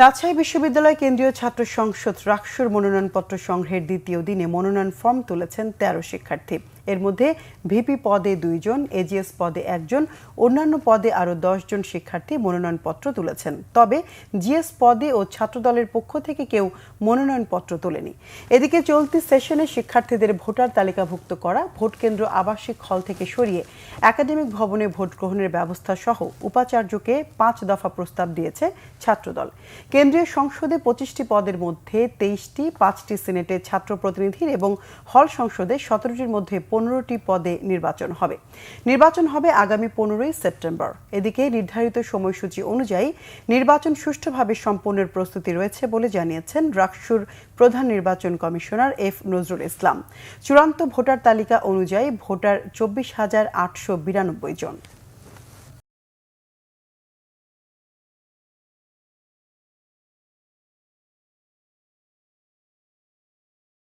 রাজশাহী বিশ্ববিদ্যালয় কেন্দ্রীয় ছাত্র সংসদ রাকসুর মনোনয়নপত্র সংগ্রহের দ্বিতীয় দিনে মনোনয়ন ফর্ম তুলেছেন ১৩ শিক্ষার্থী। এর মধ্যে ভিপি পদে ২ জন, এজিএস পদে ১ জন, অন্যান্য পদে আরও ১০ জন শিক্ষার্থী মনোনয়নপত্র তুলেছেন। তবে জিএস পদে ও ছাত্রদলের পক্ষ থেকে কেউ মনোনয়নপত্র তোলেনি। এদিকে চলতি সেশনে শিক্ষার্থীদের ভোটার তালিকাভুক্ত করা, ভোটকেন্দ্র আবাসিক হল থেকে সরিয়ে একাডেমিক ভবনে ভোট গ্রহণের ব্যবস্থা সহ উপাচার্যকে ৫ দফা প্রস্তাব দিয়েছে ছাত্রদল। কেন্দ্রীয় সংসদে ২৫টি পদের মধ্যে ২৩টি, ৫টি সিনেটে ছাত্র প্রতিনিধির এবং হল সংসদে ১৭টির মধ্যে ১৫টি পদে নির্বাচন হবে আগামী ১৫ই সেপ্টেম্বর। এদিকে নির্ধারিত সময়সূচি অনুযায়ী নির্বাচন সুষ্ঠুভাবে সম্পন্নের প্রস্তুতি রয়েছে বলে জানিয়েছেন রাকসুর প্রধান নির্বাচন কমিশনার এফ নজরুল ইসলাম। চূড়ান্ত ভোটার তালিকা অনুযায়ী ভোটার ২৪,৮৯২ জন।